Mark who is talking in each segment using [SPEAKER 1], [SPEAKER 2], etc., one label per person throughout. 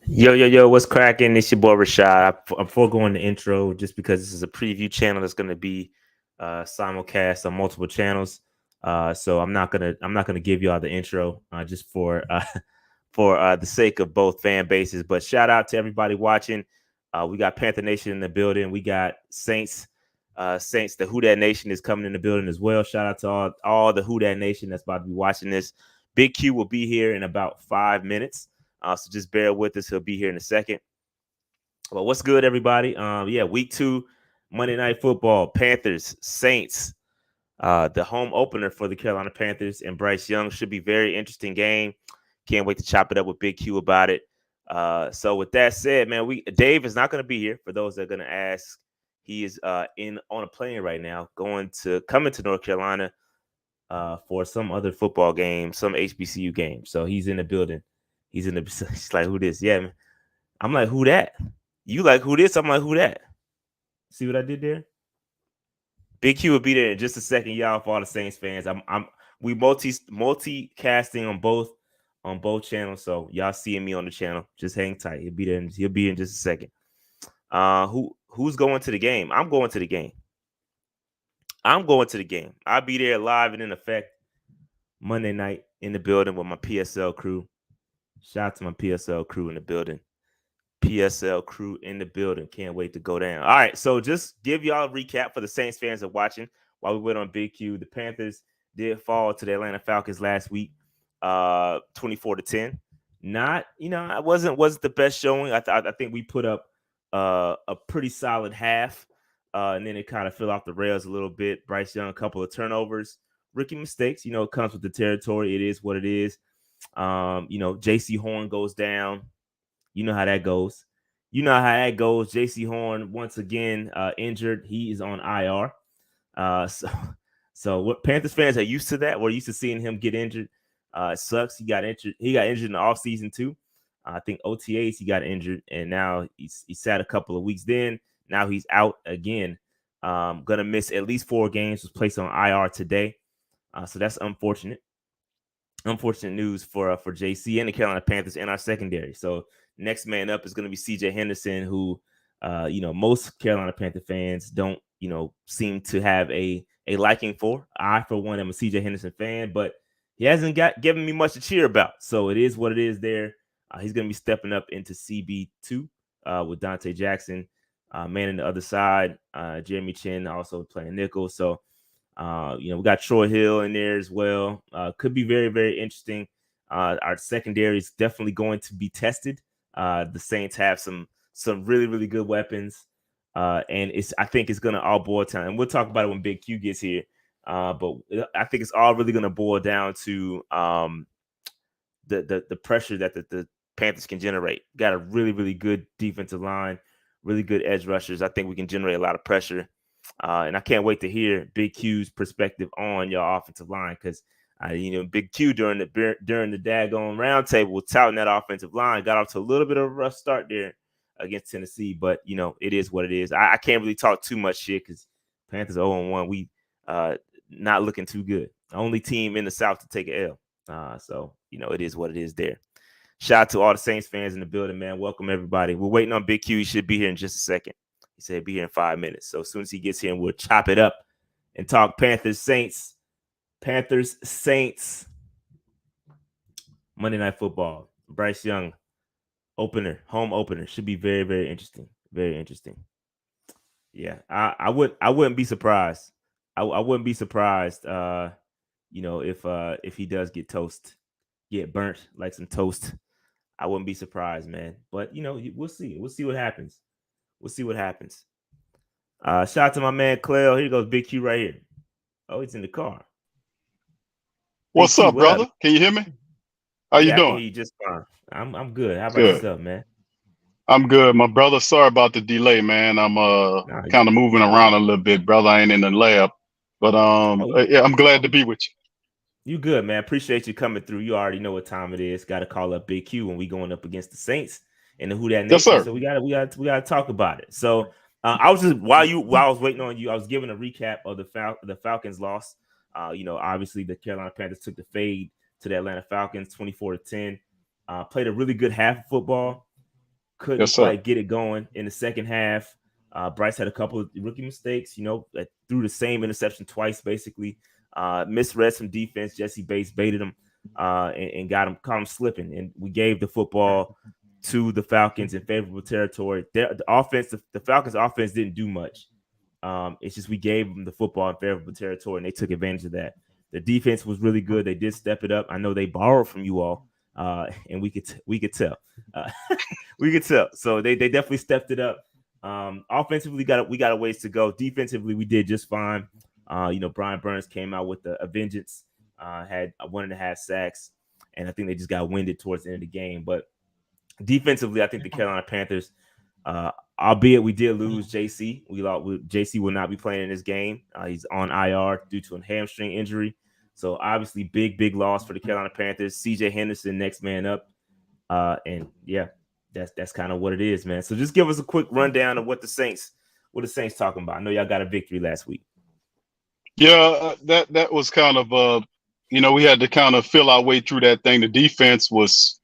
[SPEAKER 1] Yo, what's cracking? It's your boy Rashad. I'm foregoing the intro just because this is a preview channel that's going to be simulcast on multiple channels. So I'm not gonna give y'all the intro just for for the sake of both fan bases. But shout out to everybody watching. We got Panther Nation in the building. We got Saints. The Who Dat Nation is coming in the building as well. Shout out to all the Who Dat Nation that's about to be watching this. Big Q will be here in about 5 minutes. So just bear with us. He'll be here in a second. Well, what's good, everybody? Yeah, week 2, Monday Night Football, Panthers, Saints. The home opener for the Carolina Panthers and Bryce Young should be very interesting game. Can't wait to chop it up with Big Q about it. So with that said, man, Dave is not going to be here. For those that are going to ask, he is on a plane right now, coming to North Carolina for some other football game, some HBCU game. So he's in the building. He's like, who this? Yeah, man. I'm like, who that? You like who this? I'm like, who that? See what I did there? Big Q will be there in just a second, y'all. For all the Saints fans, we multicasting on both channels, so y'all seeing me on the channel. Just hang tight. He'll be there. He'll be in just a second. Who's going to the game? I'm going to the game. I'll be there live and in effect Monday night in the building with my PSL crew. Shout out to my PSL crew in the building. PSL crew in the building. Can't wait to go down. All right, so just give y'all a recap for the Saints fans that are watching while we wait on Big Q. The Panthers did fall to the Atlanta Falcons last week, 24-10. Not, it wasn't the best showing. I think we put up a pretty solid half, and then it kind of fell off the rails a little bit. Bryce Young, a couple of turnovers, rookie mistakes. It comes with the territory. It is what it is. J.C. Horn goes down. You know how that goes. J.C. Horn once again injured. He is on IR. So what Panthers fans are used to that. We're used to seeing him get injured. It sucks. He got injured in the offseason too. I think OTAs he got injured, and now he sat a couple of weeks. Then now he's out again. Gonna miss at least 4 games. Was placed on IR today. So that's unfortunate. Unfortunate news for JC and the Carolina Panthers and our secondary. So next man up is going to be CJ Henderson, who most Carolina Panther fans don't seem to have a liking for. I, for one, am a CJ Henderson fan, but he hasn't given me much to cheer about. So it is what it is there. He's going to be stepping up into CB2 with Dante Jackson, man on the other side. Jeremy Chin also playing nickel. So we got Troy Hill in there as well. Could be very, very interesting. Our secondary is definitely going to be tested. The Saints have some really, really good weapons. And I think it's going to all boil down. And we'll talk about it when Big Q gets here. But I think it's all really going to boil down to the pressure that the Panthers can generate. Got a really, really good defensive line, really good edge rushers. I think we can generate a lot of pressure. And I can't wait to hear Big Q's perspective on your offensive line because, Big Q during the daggone roundtable was touting that offensive line. Got off to a little bit of a rough start there against Tennessee, but it is what it is. I can't really talk too much shit because Panthers 0-1. We not looking too good. Only team in the South to take an L. So it is what it is there. Shout out to all the Saints fans in the building, man. Welcome everybody. We're waiting on Big Q. He should be here in just a second. He said he'll be here in 5 minutes. So as soon as he gets here, we'll chop it up and talk Panthers, Saints. Monday Night Football. Bryce Young, home opener. Should be very, very interesting. Very interesting. Yeah, I wouldn't be surprised. I wouldn't be surprised, if he does get burnt like some toast. I wouldn't be surprised, man. But we'll see. We'll see what happens. Shout out to my man Cleo. Here goes Big Q right here. Oh, he's in the car.
[SPEAKER 2] What's up, brother? Can you hear me? How you doing?
[SPEAKER 1] I can hear you just fine. I'm good. How about yourself, man?
[SPEAKER 2] I'm good, my brother. Sorry about the delay, man. I'm kind of moving around a little bit, brother. I ain't in the lab, but yeah, I'm glad to be with you.
[SPEAKER 1] You good, man? Appreciate you coming through. You already know what time it is. Got to call up Big Q when we going up against the Saints and the Who Dat Nation.
[SPEAKER 2] Yes, sir.
[SPEAKER 1] So we gotta talk about it. So I was just while I was waiting on you, I was giving a recap of the Falcons loss. Obviously the Carolina Panthers took the fade to the Atlanta Falcons 24-10. Played a really good half of football. couldn't quite get it going in the second half. Bryce had a couple of rookie mistakes, that threw the same interception twice, basically. Misread some defense. Jesse Bates baited him and caught him slipping. And we gave the football to the Falcons in favorable territory. The Falcons' offense didn't do much. It's just we gave them the football in favorable territory, and they took advantage of that. The defense was really good. They did step it up. I know they borrowed from you all, and we could tell. We could tell. So they definitely stepped it up. Offensively, we got a ways to go. Defensively, we did just fine. Brian Burns came out with a vengeance, had 1.5 sacks, and I think they just got winded towards the end of the game. But defensively, I think the Carolina Panthers, albeit we did lose JC. JC will not be playing in this game. He's on IR due to a hamstring injury. So obviously, big loss for the Carolina Panthers. CJ Henderson, next man up. And yeah, that's kind of what it is, man. So just give us a quick rundown of what the Saints talking about. I know y'all got a victory last week.
[SPEAKER 2] Yeah, that was kind of we had to kind of feel our way through that thing. The defense was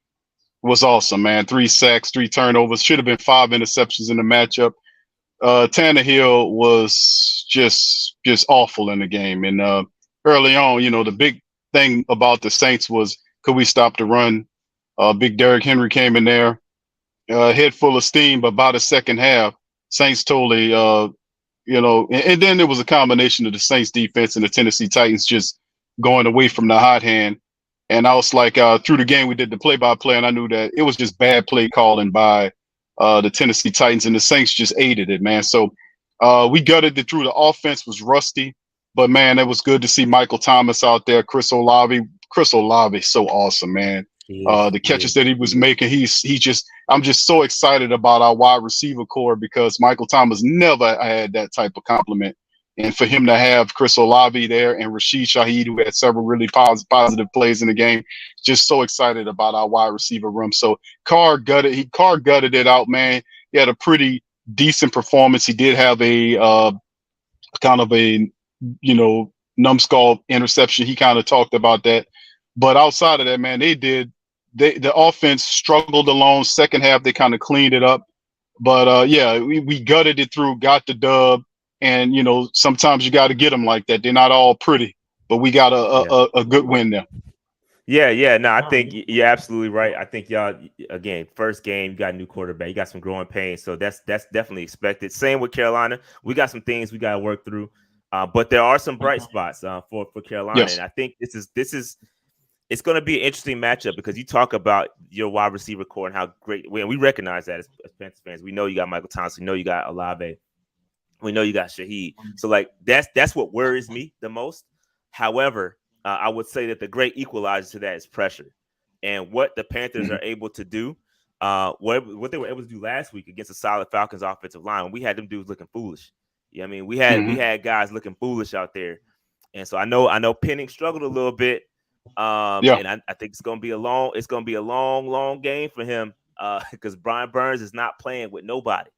[SPEAKER 2] awesome, man. 3 sacks, 3 turnovers. Should have been 5 interceptions in the matchup. Tannehill was just awful in the game. And early on, the big thing about the Saints was, could we stop the run? Big Derrick Henry came in there, head full of steam. But by the second half, Saints totally, and then there was a combination of the Saints defense and the Tennessee Titans just going away from the hot hand. And I was like, through the game, we did the play-by-play, and I knew that it was just bad play calling by the Tennessee Titans, and the Saints just aided it, man. So we gutted it through. The offense was rusty, but, man, it was good to see Michael Thomas out there. Chris Olave is so awesome, man. The catches that he was making, I'm just so excited about our wide receiver core, because Michael Thomas never had that type of compliment. And for him to have Chris Olave there and Rashid Shaheed, who had several really positive plays in the game, just so excited about our wide receiver room. So Carr gutted it out, man. He had a pretty decent performance. He did have a kind of a numbskull interception. He kind of talked about that. But outside of that, man, the offense struggled alone. Second half, they kind of cleaned it up. But we gutted it through, got the dub. And, sometimes you got to get them like that. They're not all pretty, but we got a good win there.
[SPEAKER 1] Yeah. No, I think you're absolutely right. I think y'all, again, first game, you got a new quarterback. You got some growing pains. So that's definitely expected. Same with Carolina. We got some things we got to work through. But there are some bright spots for Carolina. Yes. And I think this is it's going to be an interesting matchup, because you talk about your wide receiver core and how great. We recognize that as Panthers fans. We know you got Michael Thomas. We know you got Olave. We know you got Shaheed. So, that's what worries me the most. However, I would say that the great equalizer to that is pressure. And what the Panthers are able to do, what they were able to do last week against a solid Falcons offensive line, we had them dudes looking foolish. Yeah, I mean, we had guys looking foolish out there. And so I know Penning struggled a little bit. And I think it's gonna be a long game for him, because Brian Burns is not playing with nobody.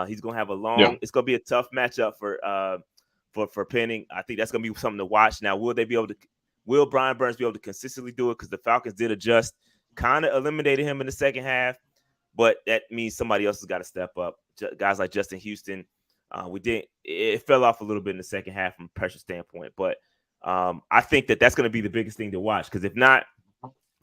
[SPEAKER 1] He's gonna have it's gonna be a tough matchup for Penning. I think that's gonna be something to watch. Now, will Brian Burns be able to consistently do it? Because the Falcons did adjust, kind of eliminated him in the second half, but that means somebody else has got to step up. Guys like Justin Houston, it fell off a little bit in the second half from a pressure standpoint, but I think that's going to be the biggest thing to watch, because if not,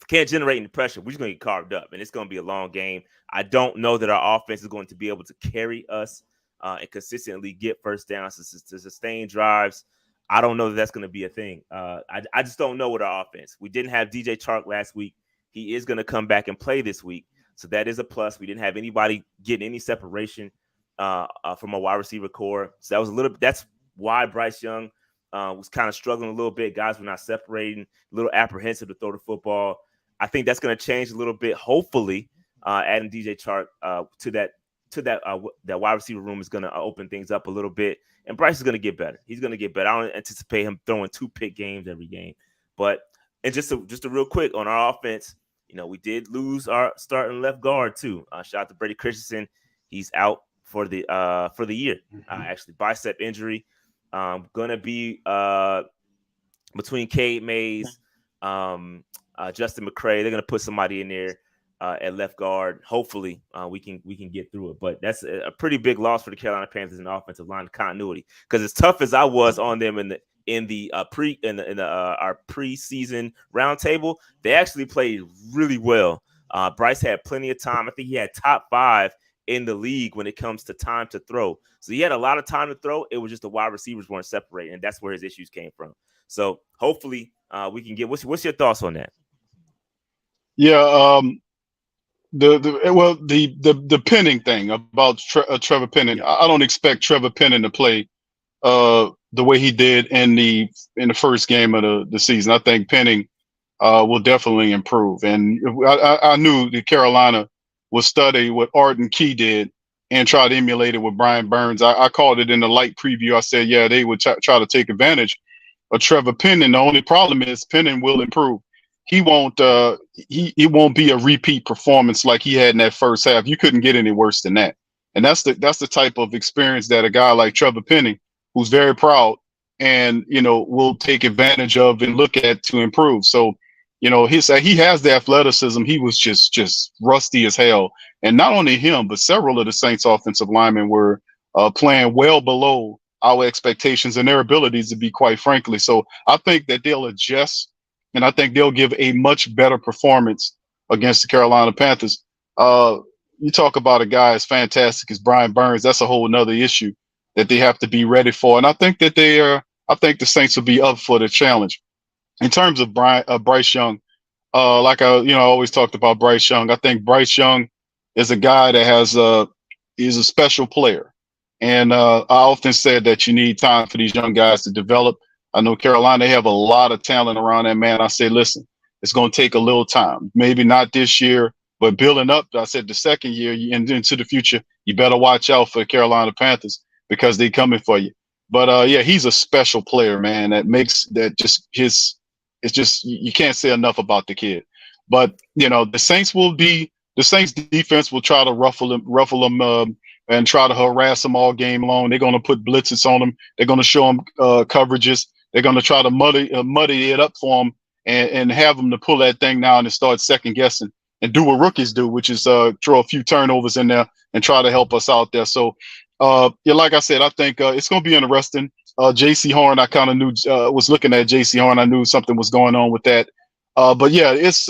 [SPEAKER 1] can't generate any pressure, we're just going to get carved up, and it's going to be a long game. I don't know that our offense is going to be able to carry us and consistently get first downs to sustain drives. I don't know that that's going to be a thing. I just don't know with our offense. We didn't have DJ Chark last week. He is going to come back and play this week, so that is a plus. We didn't have anybody getting any separation from a wide receiver core, so that's why Bryce Young was kind of struggling a little bit. Guys were not separating, a little apprehensive to throw the football. I think that's going to change a little bit. Hopefully, adding DJ Chark to that wide receiver room is going to open things up a little bit. And Bryce is going to get better. He's going to get better. I don't anticipate him throwing 2 pick games every game. But just a real quick on our offense, we did lose our starting left guard too. Shout out to Brady Christensen. He's out for the year. Actually, bicep injury. Gonna be between Cade Mays, Justin McCray. They're gonna put somebody in there at left guard. Hopefully, we can get through it. But that's a pretty big loss for the Carolina Panthers in offensive line continuity. Because as tough as I was on them in the our preseason roundtable, they actually played really well. Bryce had plenty of time. I think he had top 5 in the league when it comes to time to throw. So he had a lot of time to throw. It was just the wide receivers weren't separating, and that's where his issues came from. So hopefully we can get. What's your thoughts on that?
[SPEAKER 2] Yeah, the Penning thing about Trevor Penning. I don't expect Trevor Penning to play the way he did in the first game of the season. I think Penning will definitely improve, and I knew that Carolina would study what Arden Key did and try to emulate it with Brian Burns. I called it in the light preview. I said, yeah, they would try to take advantage of Trevor Penning. The only problem is Penning will improve. He won't he won't be a repeat performance like he had in that first half. You couldn't get any worse than that. And that's the type of experience that a guy like Trevor Penning, who's very proud and will take advantage of and look at to improve. So, he has the athleticism. He was just rusty as hell. And not only him, but several of the Saints offensive linemen were playing well below our expectations and their abilities, to be quite frankly. So I think that they'll adjust, and I think they'll give a much better performance against the Carolina Panthers. You talk about a guy as fantastic as Brian Burns. That's a whole nother issue that they have to be ready for. And I think that I think the Saints will be up for the challenge. In terms of Bryce Young, like I always talked about Bryce Young. I think Bryce Young is a guy that is a special player. And I often said that you need time for these young guys to develop. I know Carolina, they have a lot of talent around that man. I say, listen, it's going to take a little time. Maybe not this year, but building up, I said the second year and into the future, you better watch out for the Carolina Panthers because they're coming for you. But yeah, he's a special player, man. It's just you can't say enough about the kid. But the Saints defense will try to ruffle them and try to harass them all game long. They're going to put blitzes on them. They're going to show them coverages. They're going to try to muddy it up for them and have them to pull that thing down and start second guessing and do what rookies do, which is throw a few turnovers in there and try to help us out there. So, yeah, like I said, I think it's going to be interesting. J.C. Horn, I kind of knew, was looking at J.C. Horn. I knew something was going on with that. But yeah, it's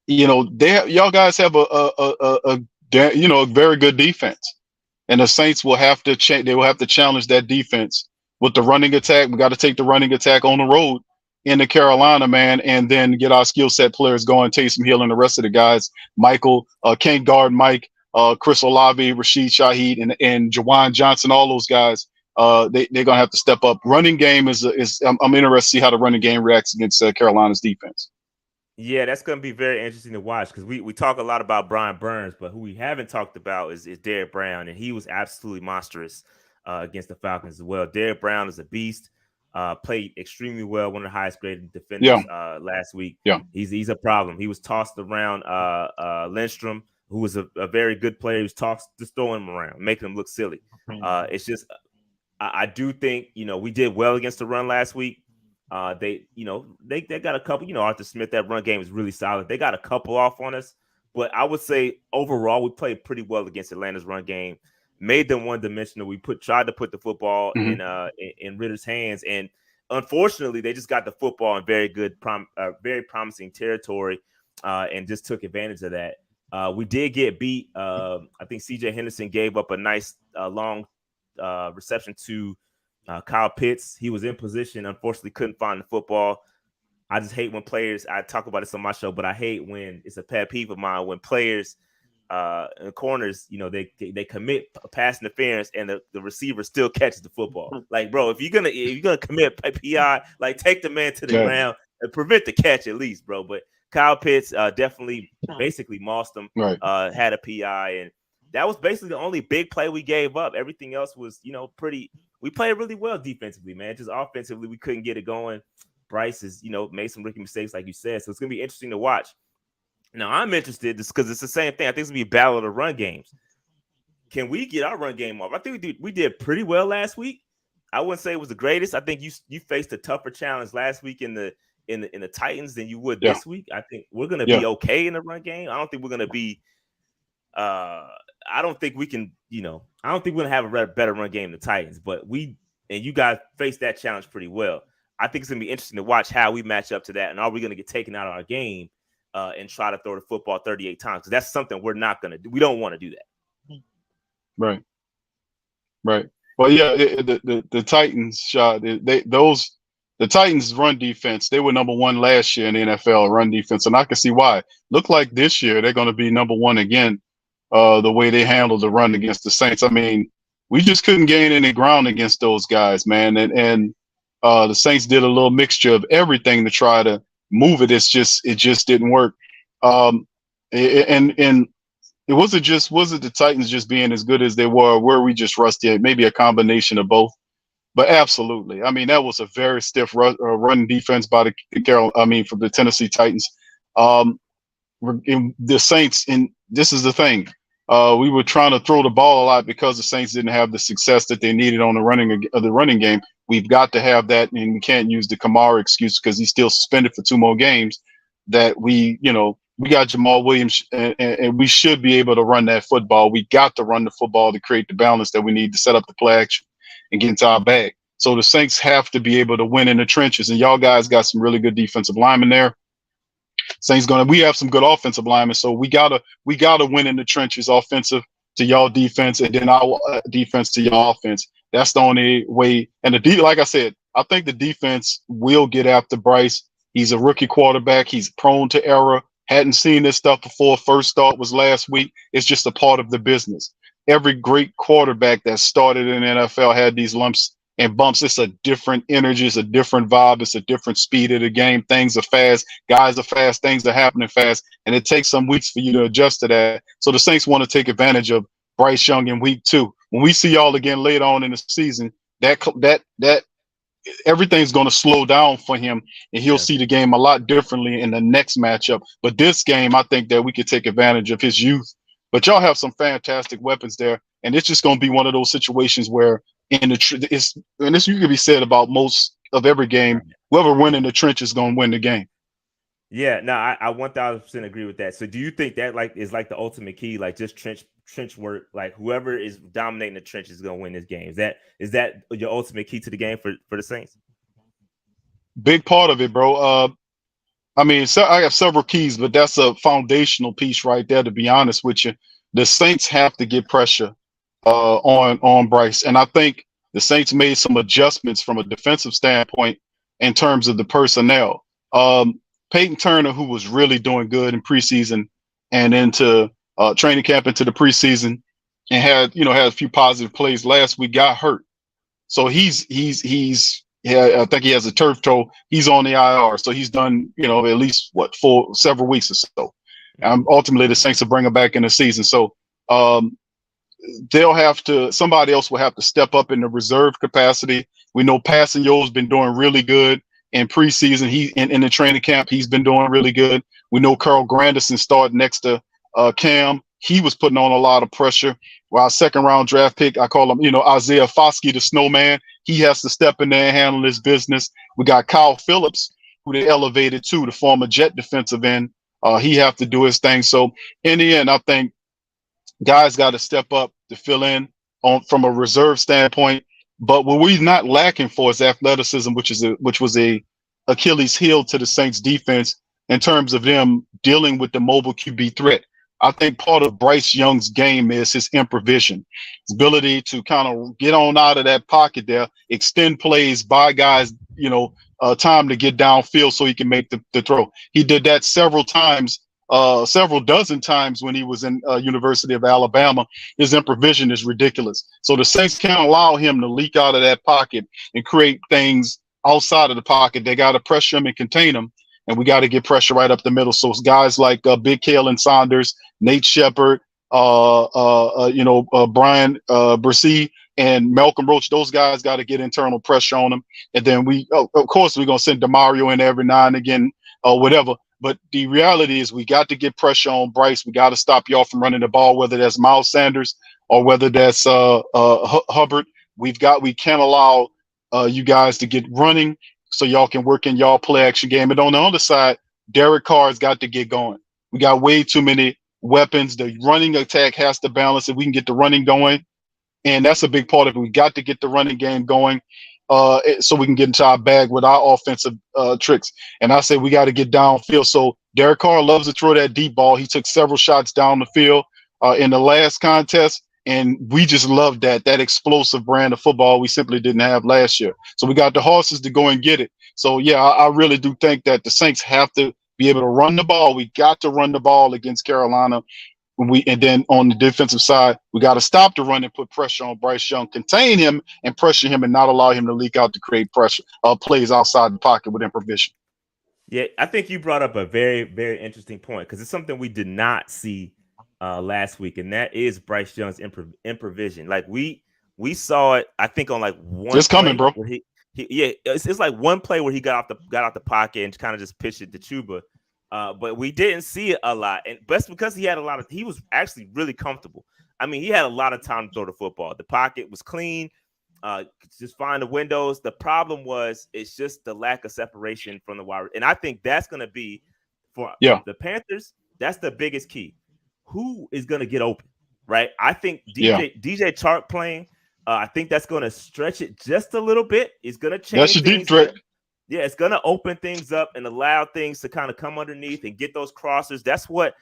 [SPEAKER 2] y'all guys have a very good defense, and the Saints will have to they will have to challenge that defense with the running attack. We got to take the running attack on the road into Carolina, man, and then get our skill set players going. Taysom Hill and the rest of the guys. Michael can't guard Mike, Chris Olave, Rashid Shaheed, and Jawan Johnson. All those guys, they're gonna have to step up. Running game is I'm interested to see how the running game reacts against Carolina's defense.
[SPEAKER 1] Yeah, that's going to be very interesting to watch because we talk a lot about Brian Burns, but who we haven't talked about is Derrick Brown, and he was absolutely monstrous against the Falcons as well. Derrick Brown is a beast, played extremely well, one of the highest graded defenders last week.
[SPEAKER 2] Yeah,
[SPEAKER 1] he's a problem. He was tossed around Lindstrom, who was a very good player. He was just throwing him around, making him look silly. It's just I do think we did well against the run last week. They got a couple, Arthur Smith, that run game is really solid. They got a couple off on us, but I would say overall we played pretty well against Atlanta's run game, made them one dimensional. We tried to put the football in Ritter's hands, and unfortunately they just got the football in very promising territory, and just took advantage of that. We did get beat. I think CJ Henderson gave up a nice long reception to Kyle Pitts. He was in position, unfortunately couldn't find the football. I just hate when players, I talk about this on my show, but I hate when it's a pet peeve of mine when players in corners, they commit pass interference and the receiver still catches the football. Like, bro, if you're gonna commit PI, like take the man to the ground and prevent the catch at least, bro. But Kyle Pitts definitely basically mossed him, had a PI, and that was basically the only big play we gave up. Everything else was, pretty. We played really well defensively, man. Just offensively, we couldn't get it going. Bryce has, made some rookie mistakes, like you said. So it's going to be interesting to watch. Now, I'm interested just because it's the same thing. I think it's going to be a battle of the run games. Can we get our run game off? I think we did pretty well last week. I wouldn't say it was the greatest. I think you faced a tougher challenge last week in the in the Titans than you would
[SPEAKER 2] Yeah.
[SPEAKER 1] this week. I think we're going to be okay in the run game. I don't think we're going to be. I don't think we can. I don't think we're going to have a better run game than the Titans. But you guys faced that challenge pretty well. I think it's going to be interesting to watch how we match up to that, and are we going to get taken out of our game and try to throw the football 38 times? Because that's something we're not going to do. We don't want to do that.
[SPEAKER 2] Right. Well, yeah, the Titans shot. The Titans run defense. They were number one last year in the NFL run defense, and I can see why. Look like this year they're going to be number one again. The way they handled the run against the Saints. I mean, we just couldn't gain any ground against those guys, man. And the Saints did a little mixture of everything to try to move it. It just didn't work. And it wasn't the Titans just being as good as they were we just rusty? Maybe a combination of both. But absolutely, I mean, that was a very stiff run defense by for the Tennessee Titans. The Saints, and this is the thing, we were trying to throw the ball a lot because the Saints didn't have the success that they needed on the running game. We've got to have that, and we can't use the Kamara excuse because he's still suspended for 2 more games. That we got Jamal Williams, and we should be able to run that football. We got to run the football to create the balance that we need to set up the play action and get into our bag. So the Saints have to be able to win in the trenches, and y'all guys got some really good defensive linemen there. Saints we have some good offensive linemen, so we gotta win in the trenches, offensive to y'all defense, and then our defense to y'all offense. That's the only way. And like I said, I think the defense will get after Bryce. He's a rookie quarterback. He's prone to error. Hadn't seen this stuff before. First start was last week. It's just a part of the business. Every great quarterback that started in the NFL had these lumps and bumps. It's a different energy. It's a different vibe. It's a different speed of the game. Things are fast. Guys are fast. Things are happening fast. And it takes some weeks for you to adjust to that. So the Saints want to take advantage of Bryce Young in week 2. When we see y'all again later on in the season, that everything's going to slow down for him, and he'll see the game a lot differently in the next matchup. But this game, I think that we could take advantage of his youth. But y'all have some fantastic weapons there, and it's just going to be one of those situations where and this you could be said about most of every game. Whoever wins in the trench is going to win the game.
[SPEAKER 1] Yeah, no, I 1000% agree with that. So do you think that is the ultimate key, like just trench work, like whoever is dominating the trench is going to win this game? Is that your ultimate key to the game for the Saints?
[SPEAKER 2] Big part of it, bro. I mean, I have several keys, but that's a foundational piece right there, to be honest with you. The Saints have to get pressure on Bryce. And I think the Saints made some adjustments from a defensive standpoint in terms of the personnel. Peyton Turner, who was really doing good in preseason and into training camp into the preseason and had a few positive plays last week, got hurt. So I think he has a turf toe. He's on the IR. So he's done, at least for several weeks or so. Ultimately, the Saints will bring him back in the season. So somebody else will have to step up in the reserve capacity. We know Passanyo's been doing really good in preseason. In the training camp, he's been doing really good. We know Carl Granderson started next to Cam. He was putting on a lot of pressure. While our 2nd round draft pick, I call him, Isaiah Foskey, the snowman. He has to step in there and handle his business. We got Kyle Phillips, who they elevated to the former Jet defensive end. He have to do his thing. So in the end, I think guys got to step up to fill in from a reserve standpoint. But what we're not lacking for is athleticism, which was a Achilles heel to the Saints defense in terms of them dealing with the mobile QB threat. I think part of Bryce Young's game is his improvisation, his ability to kind of get on out of that pocket there, extend plays, buy guys, time to get downfield so he can make the throw. He did that several dozen times when he was in University of Alabama. His improvisation is ridiculous. So the Saints can't allow him to leak out of that pocket and create things outside of the pocket. They got to pressure him and contain him. And we got to get pressure right up the middle. So it's guys like Big Kalen Saunders, Nate Shepard, Brian Brissy, and Malcolm Roach. Those guys got to get internal pressure on them. And then of course, we're going to send DeMario in every now and again, whatever. But the reality is we got to get pressure on Bryce. We got to stop y'all from running the ball, whether that's Miles Sanders or whether that's Hubbard. We can't allow you guys to get running so y'all can work in y'all play action game. And on the other side, Derek Carr's got to get going. We got way too many weapons. The running attack has to balance if we can get the running going. And that's a big part of it. We got to get the running game going so we can get into our bag with our offensive tricks. And I say we got to get downfield. So Derek Carr loves to throw that deep ball. He took several shots down the field in the last contest. And we just love that explosive brand of football we simply didn't have last year. So we got the horses to go and get it. So, yeah, I really do think that the Saints have to be able to run the ball. We got to run the ball against Carolina. And then on the defensive side, we got to stop the run and put pressure on Bryce Young, contain him and pressure him and not allow him to leak out to create pressure, plays outside the pocket with improvisation.
[SPEAKER 1] Yeah, I think you brought up a very, very interesting point because it's something we did not see last week, and that is Bryce Young's improvisation. Like we saw it, I think, on like one.
[SPEAKER 2] It's coming, bro.
[SPEAKER 1] Where it's like one play where he got out the pocket and kind of just pitched it to Chuba. But we didn't see it a lot, and that's because he was actually really comfortable. I mean, he had a lot of time to throw the football. The pocket was clean, just find the windows. The problem it's just the lack of separation from the wide, and I think that's going to be for the Panthers. That's the biggest key. Who is going to get open, right? I think DJ Chark playing. I think that's going to stretch it just a little bit. It's going to change.
[SPEAKER 2] That's your deep threat.
[SPEAKER 1] Yeah, it's going to open things up and allow things to kind of come underneath and get those crossers. That's what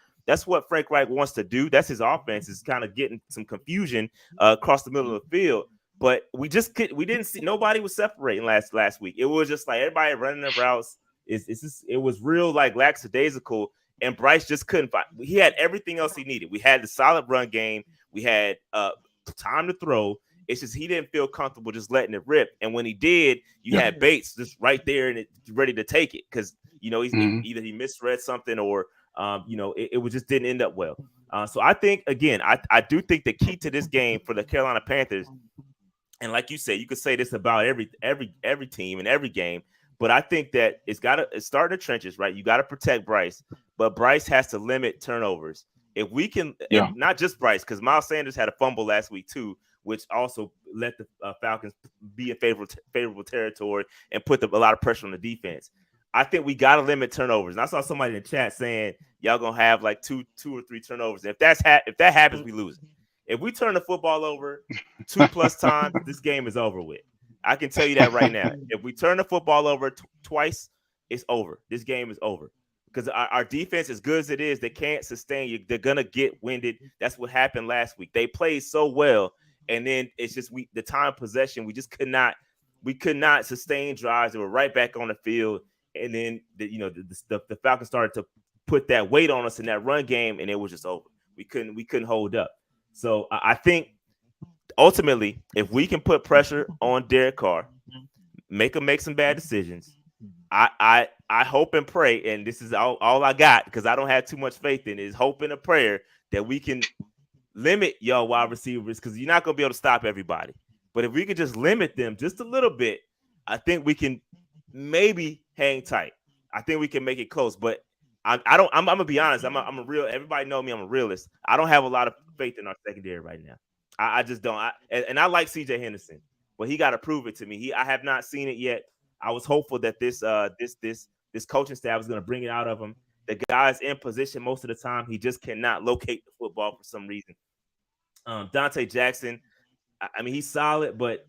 [SPEAKER 1] Frank Reich wants to do. That's his offense, is kind of getting some confusion across the middle of the field. But we didn't see, nobody was separating last week. It was just like everybody running their routes. It was real like lackadaisical, and Bryce just couldn't find. He had everything else he needed. We had the solid run game. We had time to throw. It's just he didn't feel comfortable just letting it rip. And when he did, you had Bates just right there and ready to take it because, either he misread something or, it just didn't end up well. So I think, again, I do think the key to this game for the Carolina Panthers, and like you said, you could say this about every team and every game, but I think that it's start in the trenches, right? You got to protect Bryce, but Bryce has to limit turnovers. If we can, not just Bryce, because Miles Sanders had a fumble last week too, which also let the Falcons be in favorable territory and put a lot of pressure on the defense. I think we got to limit turnovers. And I saw somebody in the chat saying y'all gonna have like two or three turnovers. If that happens, we lose. If we turn the football over 2+ times, this game is over with. I can tell you that right now. If we turn the football over twice, it's over. This game is over. Because our defense, as good as it is, they can't sustain you. They're gonna get winded. That's what happened last week. They played so well. And then it's just the time possession, we could not sustain drives. They were right back on the field. And then the Falcons started to put that weight on us in that run game, and it was just over. We couldn't hold up. So I think ultimately, if we can put pressure on Derek Carr, make him make some bad decisions, I hope and pray, and this is all I got because I don't have too much faith in it, is hope and a prayer that we can limit y'all wide receivers because you're not going to be able to stop everybody. But if we could just limit them just a little bit, I think we can maybe hang tight. I think we can make it close. But I'm going to be honest. I'm a real. Everybody know me. I'm a realist. I don't have a lot of faith in our secondary right now. I just don't. And I like C.J. Henderson, but he got to prove it to me. I have not seen it yet. I was hopeful that this coaching staff was going to bring it out of him. The guy's in position most of the time. He just cannot locate the football for some reason. Dante Jackson, I mean, he's solid, but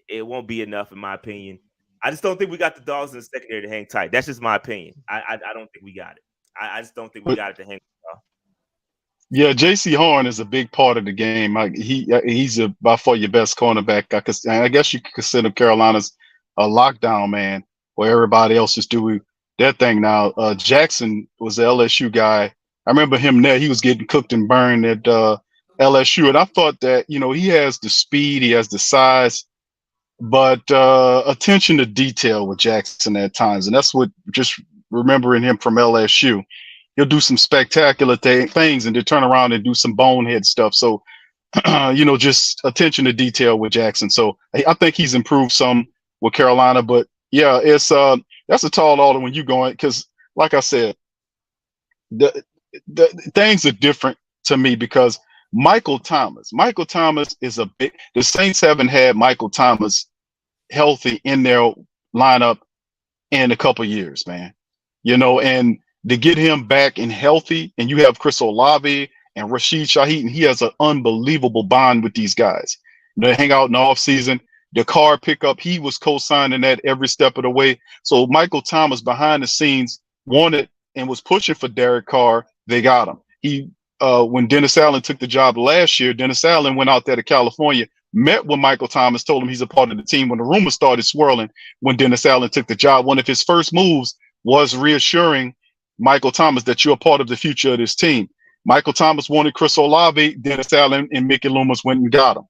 [SPEAKER 1] it won't be enough in my opinion. I just don't think we got the dogs in the secondary to hang tight. That's just my opinion. I don't think we got it. I just don't think we got it to hang tight.
[SPEAKER 2] Yeah, J.C. Horn is a big part of the game. He's by far your best cornerback. I guess you could consider Carolina's a lockdown man, where everybody else is doing their thing now. Jackson was the LSU guy. I remember him there. He was getting cooked and burned at LSU, and I thought that he has the speed, he has the size, but attention to detail with Jackson at times, and that's what just remembering him from LSU. He'll do some spectacular things and then turn around and do some bonehead stuff. So, just attention to detail with Jackson. So I think he's improved some with Carolina, but yeah, it's that's a tall order when you're going, because like I said, the things are different to me because Michael Thomas is the Saints haven't had Michael Thomas healthy in their lineup in a couple years, man. And to get him back and healthy, and you have Chris Olave and Rashid Shaheed, and he has an unbelievable bond with these guys. They hang out in the offseason. The car pickup, he was co-signing that every step of the way. So Michael Thomas behind the scenes wanted and was pushing for Derek Carr. They got him. When Dennis Allen took the job last year, Dennis Allen went out there to California, met with Michael Thomas, told him he's a part of the team. When the rumors started swirling, when Dennis Allen took the job, one of his first moves was reassuring Michael Thomas that you're a part of the future of this team. Michael Thomas wanted Chris Olave, Dennis Allen and Mickey Loomis went and got him.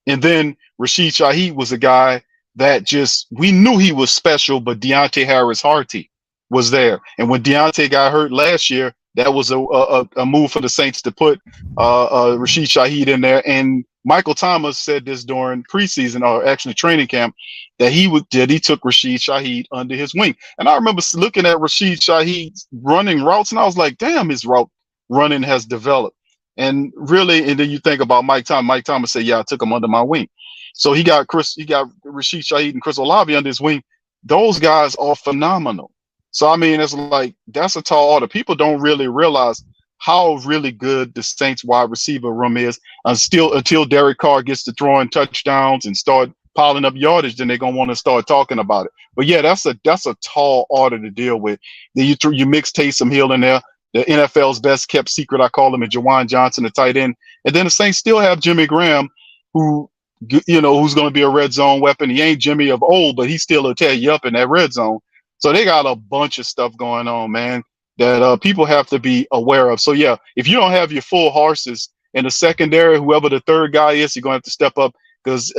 [SPEAKER 2] And then Rashid Shaheed was a guy that we knew he was special, but Deontay Harris-Harty was there. And when Deontay got hurt last year, that was a move for the Saints to put Rashid Shaheed in there. And Michael Thomas said this during preseason, or actually training camp, that he took Rashid Shaheed under his wing. And I remember looking at Rashid Shaheed running routes, and I was like, damn, his route running has developed. And really, and then you think about Mike Thomas. Mike Thomas said, yeah, I took him under my wing. So he got Rashid Shaheed and Chris Olave under his wing. Those guys are phenomenal. So, I mean, it's like, that's a tall order. People don't really realize how really good the Saints wide receiver room is until Derek Carr gets to throwing touchdowns and start piling up yardage, then they're going to want to start talking about it. But yeah, that's a tall order to deal with. Then you mix Taysom Hill in there, the NFL's best kept secret, I call him, and Jawan Johnson, the tight end. And then the Saints still have Jimmy Graham, who's going to be a red zone weapon. He ain't Jimmy of old, but he still will tear you up in that red zone. So they got a bunch of stuff going on, man, that people have to be aware of. So yeah, if you don't have your full horses in the secondary, whoever the third guy is, you're going to have to step up because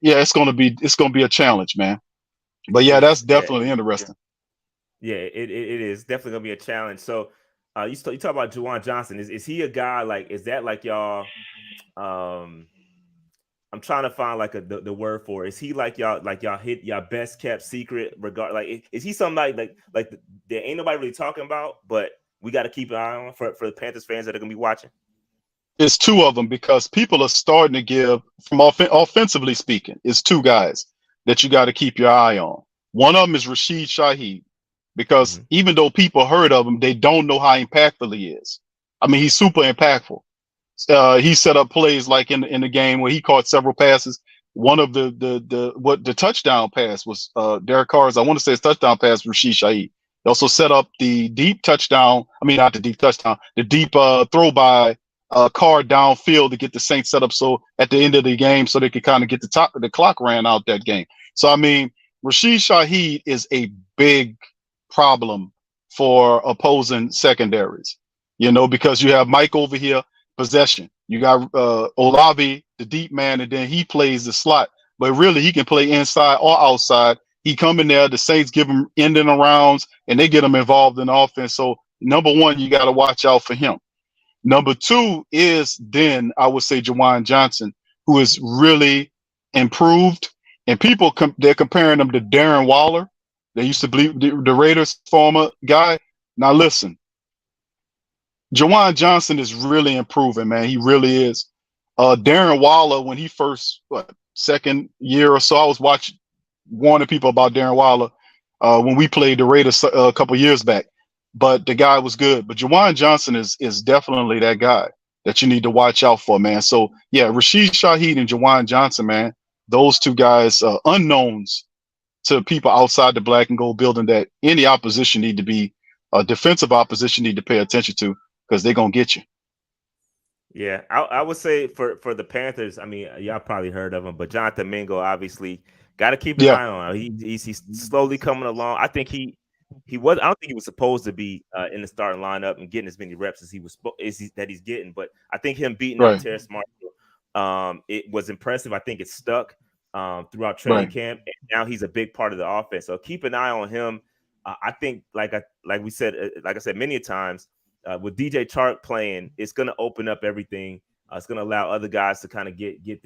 [SPEAKER 2] it's going to be a challenge, man. But yeah, that's definitely interesting.
[SPEAKER 1] Yeah, it is definitely going to be a challenge. So you talk about Jawan Johnson. Is he a guy is that like y'all? I'm trying to find the word for it. Is he like y'all hit y'all best kept secret is he something like there ain't nobody really talking about, but we got to keep an eye on for the Panthers fans that are gonna be watching?
[SPEAKER 2] It's two of them because people are starting to give, from offensively speaking, it's two guys that you got to keep your eye on. One of them is Rashid Shaheed because even though people heard of him, they don't know how impactful he is. I mean, he's super impactful. He set up plays like in the game where he caught several passes. One of the touchdown pass was Derek Carr's. I want to say his touchdown pass was Rashid Shaheed. He also set up the deep touchdown. I mean, not the deep touchdown, the deep throw by Carr downfield to get the Saints set up so at the end of the game so they could kind of get the clock ran out that game. So I mean, Rashid Shaheed is a big problem for opposing secondaries. Because you have Mike over here. Possession. You got Olave, the deep man, and then he plays the slot. But really, he can play inside or outside. He come in there. The Saints give him ending arounds, and they get him involved in offense. So number one, you got to watch out for him. Number two is then I would say Jawan Johnson, who is really improved, and people they're comparing him to Darren Waller. They used to believe the Raiders former guy. Now listen. Jawan Johnson is really improving, man. He really is. Darren Waller, when he first second year or so, I was warning people about Darren Waller when we played the Raiders a couple years back. But the guy was good. But Jawan Johnson is definitely that guy that you need to watch out for, man. So yeah, Rashid Shaheed and Jawan Johnson, man, those two guys, unknowns to people outside the black and gold building that any opposition need to be defensive opposition need to pay attention to. Because they're gonna get you.
[SPEAKER 1] Yeah, I would say for the Panthers, I mean, y'all probably heard of him, but Jonathan Mingo obviously got to keep an eye on him. He's slowly coming along. I think he was. I don't think he was supposed to be in the starting lineup and getting as many reps as he's getting. But I think him beating up Terrace Marshall, it was impressive. I think it stuck throughout training camp, and now he's a big part of the offense. So keep an eye on him. I think, like I said many times. With DJ Chark playing, it's going to open up everything. It's going to allow other guys to kind of get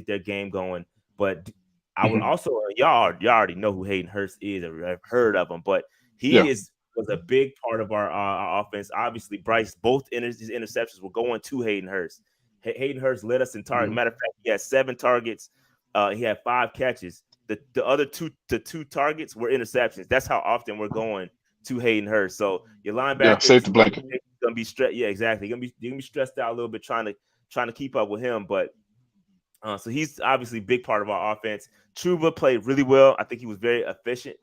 [SPEAKER 1] their game going. But I would also y'all already know who Hayden Hurst is, or have heard of him. But he was a big part of our offense. Obviously, Bryce, both his interceptions were going to Hayden Hurst. Hayden Hurst led us in target. Matter of fact, he had 7 targets. He had 5 catches. the other two targets were interceptions. That's how often we're going to Hayden Hurst. So your
[SPEAKER 2] Yeah,
[SPEAKER 1] linebacker
[SPEAKER 2] safety blanket.
[SPEAKER 1] gonna be stressed. Yeah, exactly. You're gonna be stressed out a little bit trying to keep up with him. But so he's obviously a big part of our offense. Truba played really well. I think he was very efficient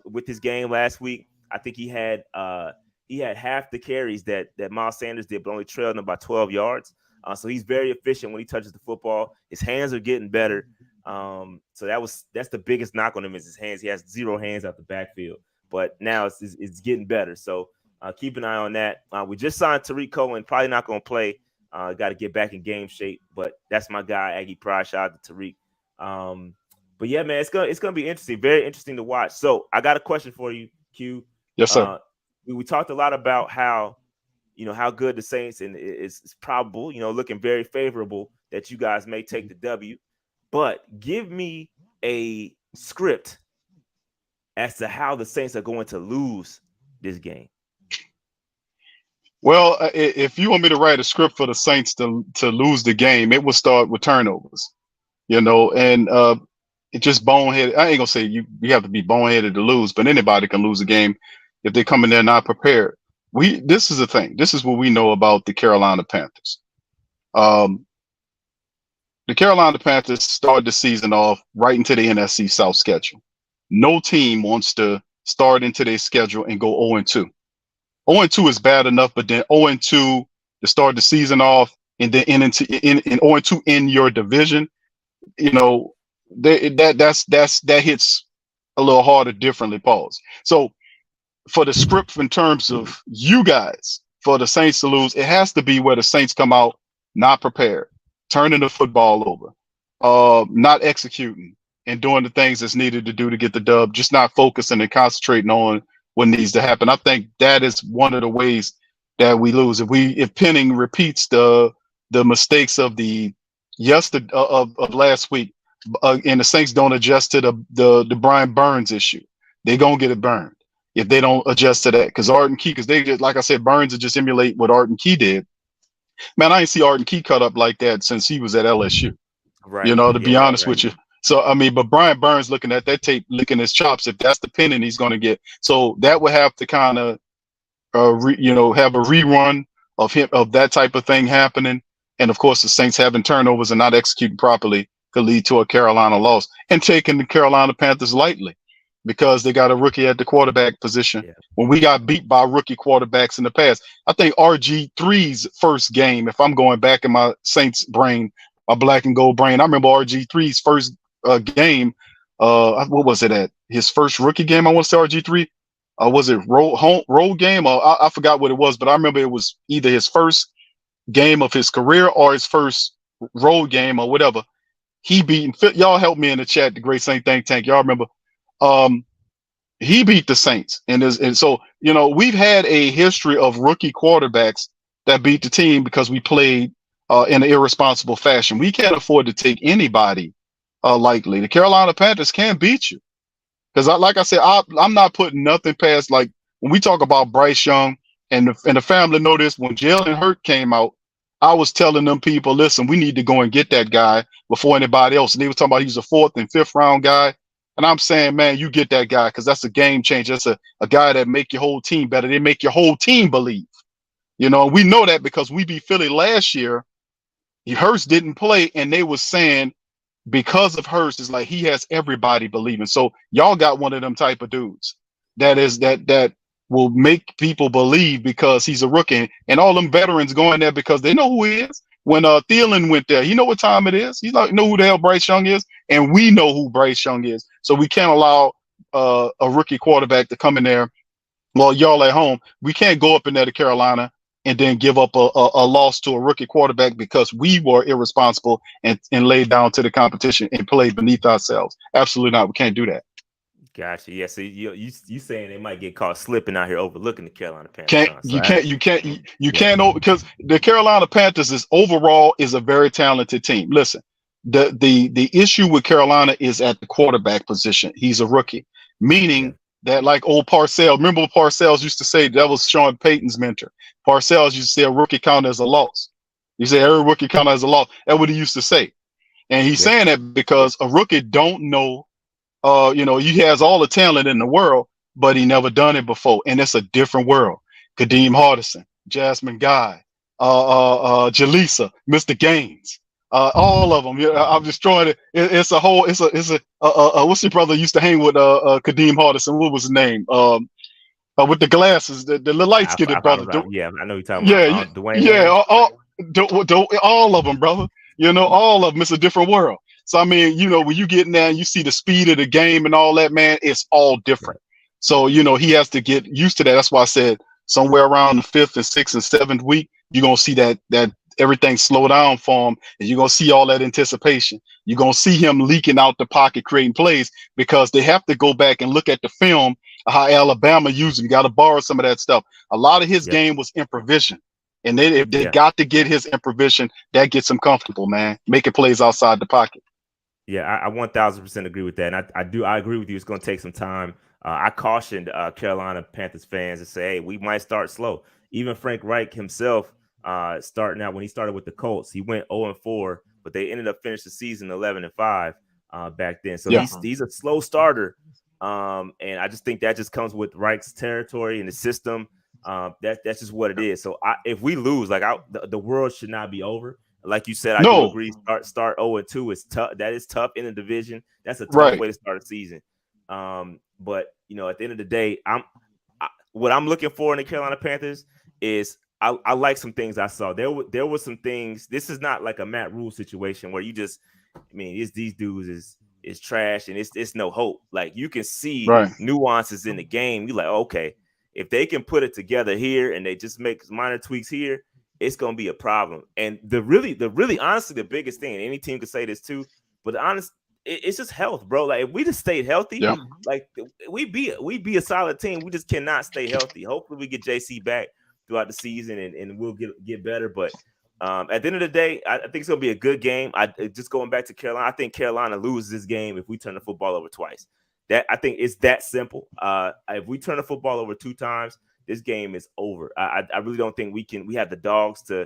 [SPEAKER 1] with his game last week. I think he had half the carries that Miles Sanders did, but only trailed him by 12 yards. So he's very efficient when he touches the football. His hands are getting better. So that's the biggest knock on him is his hands. He has 0 hands out the backfield, but now it's getting better. So keep an eye on that. We just signed Tariq Cohen. Probably not going to play. Got to get back in game shape, but that's my guy, Aggie Pride. Shout out to Tariq. But yeah, man, it's gonna be interesting. Very interesting to watch. So I got a question for you, Q.
[SPEAKER 2] Yes, sir.
[SPEAKER 1] We talked a lot about how good the Saints and it's probable, looking very favorable that you guys may take the W. But give me a script as to how the Saints are going to lose this game.
[SPEAKER 2] Well, if you want me to write a script for the Saints to lose the game, it will start with turnovers, and it just boneheaded. I ain't gonna say you have to be boneheaded to lose, but anybody can lose a game if they come in there not prepared. This is the thing. This is what we know about the Carolina Panthers. The Carolina Panthers started the season off right into the NFC South schedule. No team wants to start into their schedule and go 0-2. 0-2 is bad enough, but then 0-2 to start the season off and then in 0-2 in your division, that hits a little harder differently. Pause. So for the script in terms of you guys, for the Saints to lose, it has to be where the Saints come out not prepared, turning the football over, not executing and doing the things that's needed to do to get the dub, just not focusing and concentrating on what needs to happen. I think that is one of the ways that we lose. If Penning repeats the mistakes of of last week, and the Saints don't adjust to the Brian Burns issue, they're gonna get it burned if they don't adjust to that. Because Arden Key, because they just, like I said, Burns will just emulate what Arden Key did. Man, I ain't see Arden Key cut up like that since he was at LSU.
[SPEAKER 1] Right.
[SPEAKER 2] To be honest with you. So, but Brian Burns looking at that tape, licking his chops, if that's the Penning he's going to get. So that would have to kind of, have a rerun of that type of thing happening. And of course, the Saints having turnovers and not executing properly could lead to a Carolina loss, and taking the Carolina Panthers lightly because they got a rookie at the quarterback position. Yeah. When we got beat by rookie quarterbacks in the past, I think RG3's first game, if I'm going back in my Saints brain, my black and gold brain, I remember RG3's first game. What was it at? His first rookie game, I want to say RG3. Was it road game? Or I forgot what it was, but I remember it was either his first game of his career or his first road game or whatever. He beat, y'all help me in the chat, the Great Saint Think Tank. Y'all remember? He beat the Saints. And so, we've had a history of rookie quarterbacks that beat the team because we played in an irresponsible fashion. We can't afford to take anybody lightly. The Carolina Panthers can beat you. Because like I said, I'm not putting nothing past, like when we talk about Bryce Young and the family know this, when Jalen Hurts came out, I was telling them people, listen, we need to go and get that guy before anybody else. And they were talking about he's a 4th and 5th round guy. And I'm saying, man, you get that guy because that's a game changer. That's a guy that make your whole team better. They make your whole team believe. We know that because we beat Philly last year. Hurts didn't play, and they was saying because of Hurts, it's like he has everybody believing. So y'all got one of them type of dudes that will make people believe because he's a rookie, and all them veterans going there because they know who he is. When Thielen went there, he know what time it is. He's like, know who the hell Bryce Young is, and we know who Bryce Young is. So we can't allow a rookie quarterback to come in there. Well, y'all at home, we can't go up in there to Carolina and then give up a loss to a rookie quarterback because we were irresponsible and laid down to the competition and played beneath ourselves. Absolutely not. We can't do that.
[SPEAKER 1] Gotcha. Yeah. So you saying they might get caught slipping out here overlooking the Carolina Panthers?
[SPEAKER 2] You can't because the Carolina Panthers is a very talented team. Listen, the issue with Carolina is at the quarterback position. He's a rookie, meaning that like old Parcells. Remember what Parcells used to say? That was Sean Payton's mentor. Parcells used to say a rookie count as a loss. You say every rookie count as a loss. That's what he used to say. And he's saying that because a rookie don't know He has all the talent in the world, but he never done it before, and it's a different world. Kadeem Hardison, Jasmine Guy, Jaleesa, Mr. Gaines, all of them. Yeah, I'm just trying to. It's a whole. What's your brother used to hang with? Kadeem Hardison. What was his name? With the glasses, the light skinned brother.
[SPEAKER 1] Yeah, I know you're talking
[SPEAKER 2] Yeah,
[SPEAKER 1] about Dwayne.
[SPEAKER 2] yeah, all of them, brother. All of them. It's a different world. So I mean, when you get in there and you see the speed of the game and all that, man, it's all different. So he has to get used to that. That's why I said somewhere around the 5th and 6th and 7th week, you're gonna see that everything slow down for him, and you're gonna see all that anticipation. You're gonna see him leaking out the pocket, creating plays, because they have to go back and look at the film of how Alabama used him. You got to borrow some of that stuff. A lot of his game was improvisation. And they got to get his improvisation. That gets him comfortable, man. Making plays outside the pocket.
[SPEAKER 1] Yeah, I 1000% agree with that. And I agree with you. It's going to take some time. I cautioned Carolina Panthers fans to say, hey, we might start slow. Even Frank Reich himself, starting out when he started with the Colts, he went 0-4, but they ended up finishing the season 11-5 back then. So he's a slow starter. And I just think that just comes with Reich's territory and the system. That's just what it is. So if we lose, the world should not be over. Like you said, I do agree. Start 0-2 is tough. That is tough in the division. That's a tough way to start a season. But at the end of the day, what I'm looking for in the Carolina Panthers is I like some things I saw. There were some things. This is not like a Matt Rule situation where these dudes is trash and it's no hope. Like you can see nuances in the game. You're like, okay, if they can put it together here and they just make minor tweaks here, it's gonna be a problem. And honestly, the biggest thing, and any team could say this too, but it's just health, bro. Like if we just stayed healthy, like we be a solid team. We just cannot stay healthy. Hopefully we get JC back throughout the season and we'll get better. But at the end of the day, I think it's gonna be a good game. Just going back to Carolina, I think Carolina loses this game if we turn the football over twice. I think it's that simple. If we turn the football over 2 times, this game is over. I really don't think we have the dogs to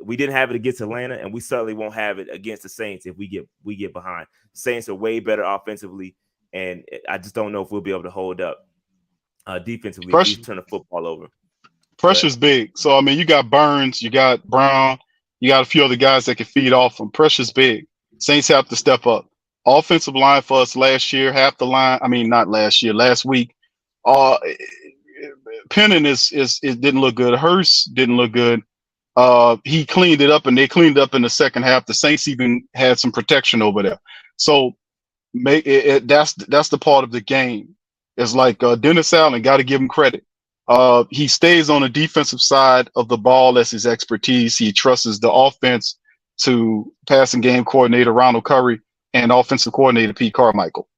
[SPEAKER 1] we didn't have it against Atlanta, and we certainly won't have it against the Saints if we get behind. The Saints are way better offensively, and I just don't know if we'll be able to hold up defensively if we turn the football over.
[SPEAKER 2] Pressure's big. So I mean, you got Burns, you got Brown, you got a few other guys that can feed off them. Pressure's big. Saints have to step up. Offensive line for us last year, half the line. I mean, not last year, last week. Pennon it didn't look good. Hurst didn't look good. He cleaned it up, and they cleaned up in the second half. The Saints even had some protection over there. So that's the part of the game. It's like Dennis Allen, got to give him credit. He stays on the defensive side of the ball. That's his expertise. He trusts the offense to passing game coordinator Ronald Curry and offensive coordinator Pete Carmichael.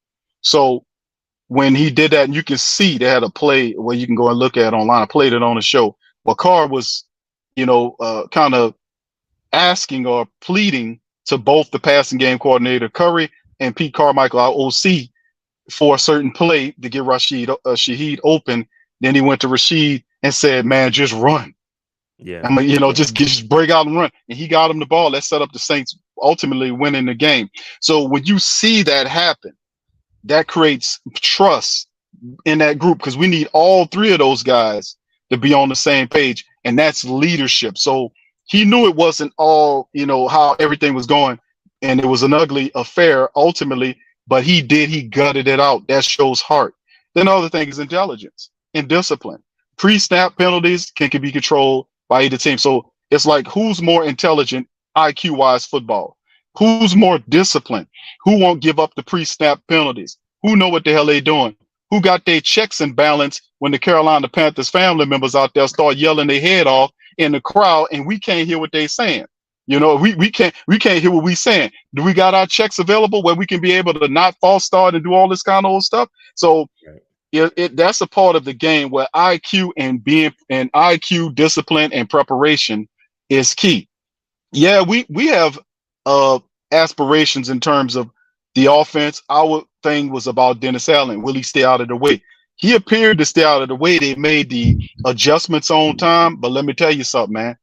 [SPEAKER 2] So when he did that, and you can see they had a play where you can go and look at online. I played it on the show. Well, Carr was, kind of asking or pleading to both the passing game coordinator Curry and Pete Carmichael, our OC, for a certain play to get Shaheed open. Then he went to Rashid and said, "Man, just run."
[SPEAKER 1] Yeah,
[SPEAKER 2] I mean, just break out and run. And he got him the ball. That set up the Saints ultimately winning the game. So when you see that happen, that creates trust in that group, because we need all 3 of those guys to be on the same page, and that's leadership. So he knew it wasn't all, how everything was going, and it was an ugly affair ultimately, but he gutted it out. That shows heart. Then the other thing is intelligence and discipline. Pre-snap penalties can be controlled by either team. So it's like, who's more intelligent IQ-wise football? Who's more disciplined? Who won't give up the pre-snap penalties? Who know what the hell they doing? Who got their checks in balance when the Carolina Panthers family members out there start yelling their head off in the crowd and we can't hear what they're saying? We can't hear what we're saying. Do we got our checks available where we can be able to not false start and do all this kind of old stuff? So that's a part of the game where IQ and IQ, discipline, and preparation is key. Yeah, we have aspirations in terms of the offense. Our thing was about Dennis Allen. Will he stay out of the way? He appeared to stay out of the way. They made the adjustments on time. But let me tell you something, man.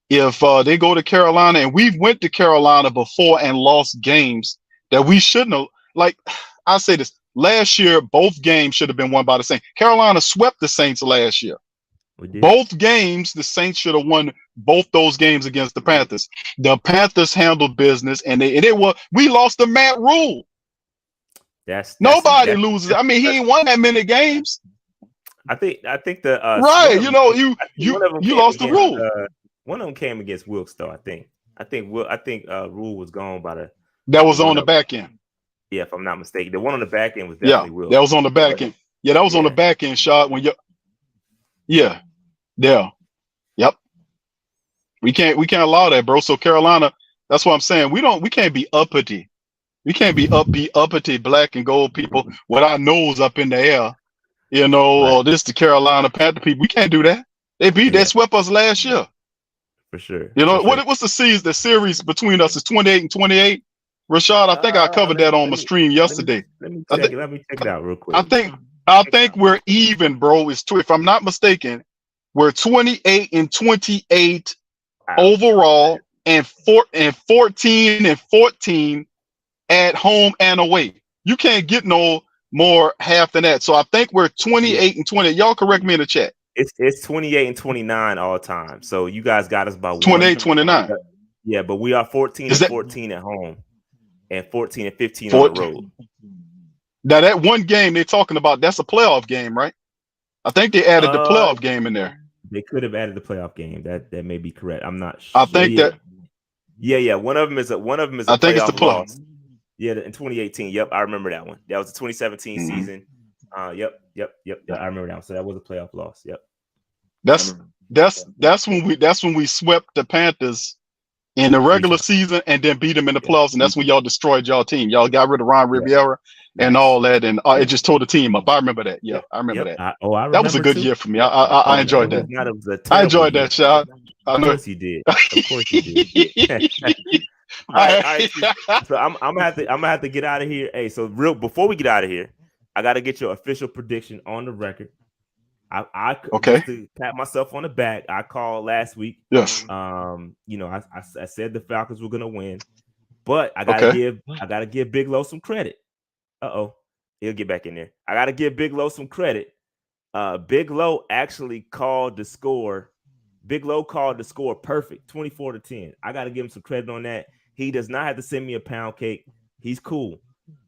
[SPEAKER 2] If they go to Carolina, and we've went to Carolina before and lost games that we shouldn't have, like I say this. Last year, both games should have been won by the Saints. Carolina swept the Saints last year. Both games, the Saints should have won both those games against the Panthers. The Panthers handled business, and we lost to Matt Rule. Nobody loses. I mean, he ain't won that many games.
[SPEAKER 1] I think the
[SPEAKER 2] right. You lost the Rule.
[SPEAKER 1] One of them came against Wilkes, though. I think Rule was gone by the.
[SPEAKER 2] That was on the back end.
[SPEAKER 1] Yeah, if I'm not mistaken, the one on the back end was definitely Wilkes.
[SPEAKER 2] That was on the back end. Yeah, that was on the back end shot when you. Yeah. Yep. We can't allow that, bro. So Carolina, that's what I'm saying. We can't be uppity. We can't be uppity black and gold people with our nose up in the air. Or this the Carolina Panther people. We can't do that. They swept us last year.
[SPEAKER 1] For sure.
[SPEAKER 2] What's the series between us is 28 and 28. Rashad, I think I covered that on my stream yesterday.
[SPEAKER 1] Let me check it out real quick.
[SPEAKER 2] I think we're even, bro. If I'm not mistaken, we're 28 and 28 overall, and 14 and 14 at home and away. You can't get no more half than that. So I think we're 28 and 20. Y'all correct me in the chat.
[SPEAKER 1] It's 28 and 29 all time. So you guys got us about
[SPEAKER 2] 28, 29.
[SPEAKER 1] Yeah, but we are 14 and 14 at home and 14 and 15 on the road.
[SPEAKER 2] Now that one game they're talking about, that's a playoff game, right? I think they added the playoff game in there.
[SPEAKER 1] They could have added the playoff game. That may be correct. I'm not sure.
[SPEAKER 2] I think that.
[SPEAKER 1] Yeah. One of them is a
[SPEAKER 2] I think it's the playoff.
[SPEAKER 1] Loss. Yeah, in 2018. Yep, I remember that one. That was the 2017 season. Yep. I remember that one. So that was a playoff loss. Yep.
[SPEAKER 2] That's when we swept the Panthers in the regular season and then beat them in the playoffs, and that's when y'all destroyed y'all team. Y'all got rid of Ron Rivera and all that, and it just tore the team up. I remember that. Yeah, I remember that.
[SPEAKER 1] I remember
[SPEAKER 2] that was a good year for me. I enjoyed that. I enjoyed that shot.
[SPEAKER 1] Of course you did. All right. So I'm gonna have to get out of here. Hey, so before we get out of here, I got to get your official prediction on the record. I
[SPEAKER 2] okay.
[SPEAKER 1] To pat myself on the back. I called last week.
[SPEAKER 2] Yes.
[SPEAKER 1] I said the Falcons were gonna win, but I gotta give Big Low some credit. He'll get back in there. I gotta give Big Low some credit. Big Low actually called the score. Big Low called the score perfect, 24-10. I gotta give him some credit on that. He does not have to send me a pound cake. He's cool.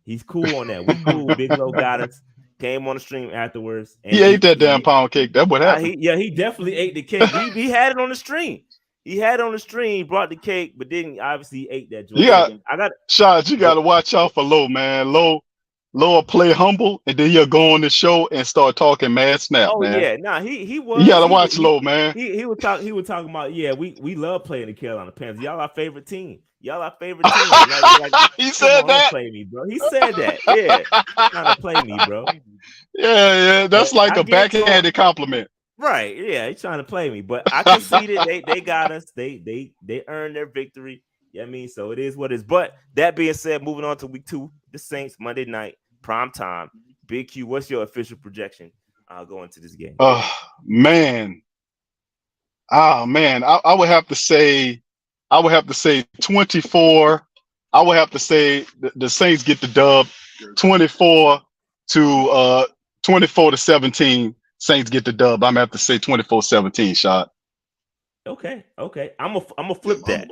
[SPEAKER 1] He's cool on that. We cool. Big Low got us. Came on the stream afterwards. And
[SPEAKER 2] he ate that damn pound cake. That's what happened.
[SPEAKER 1] He definitely ate the cake. He had it on the stream. He had it on the stream, brought the cake, but didn't obviously ate that joint.
[SPEAKER 2] Shots, you got to watch out for Low, man. Low will play humble, and then he'll go on the show and start talking mad snap, man.
[SPEAKER 1] Yeah. Nah, he was.
[SPEAKER 2] You got to watch Low, man.
[SPEAKER 1] He was talking about, we love playing the Carolina Panthers. Y'all our favorite team.
[SPEAKER 2] He said that.
[SPEAKER 1] Play me, bro. He said that. Yeah, trying to play me, bro.
[SPEAKER 2] Yeah. That's like a backhanded compliment.
[SPEAKER 1] Right. Yeah, he's trying to play me, but I conceded. They got us. They earned their victory. Yeah, I mean, so it is what it is. But that being said, moving on to week 2, the Saints Monday night prime time. Big Q, what's your official projection going to this game?
[SPEAKER 2] Man. I would have to say 24. I would have to say the Saints get the dub. 24-17. Saints get the dub. I'm gonna have to say 24-17. Shot.
[SPEAKER 1] Okay. I'm gonna flip that.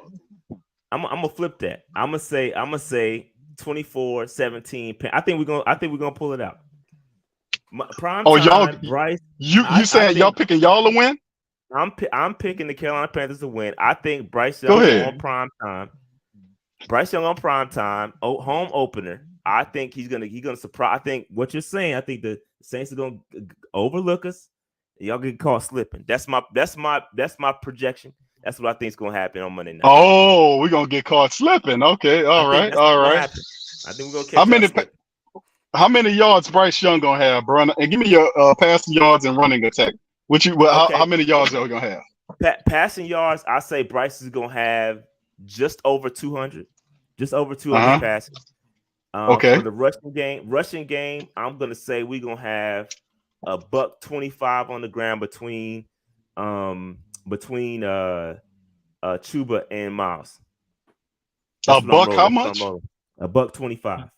[SPEAKER 1] I'm gonna flip that. I'm gonna say 24-17. I think we're gonna pull it out. Prime time,
[SPEAKER 2] y'all,
[SPEAKER 1] Bryce.
[SPEAKER 2] You saying y'all picking y'all to win?
[SPEAKER 1] I'm picking the Carolina Panthers to win. I think Bryce Young on prime time. Bryce Young on prime time. Home opener. I think he's gonna surprise. I think what you're saying. I think the Saints are gonna overlook us. Y'all get caught slipping. That's my projection. That's what I think is gonna happen on Monday night.
[SPEAKER 2] Oh, we're gonna get caught slipping. Okay, all right.
[SPEAKER 1] I think we're gonna catch
[SPEAKER 2] how many yards Bryce Young gonna have, bro? And give me your passing yards and running attack. How many yards are we gonna have?
[SPEAKER 1] Passing yards, I say Bryce is gonna have just over 200. Just over 200 passes.
[SPEAKER 2] Okay.
[SPEAKER 1] For the rushing game, I'm gonna say we're gonna have a $125 on the ground between Chuba and Miles.
[SPEAKER 2] A buck, how much?
[SPEAKER 1] A $125.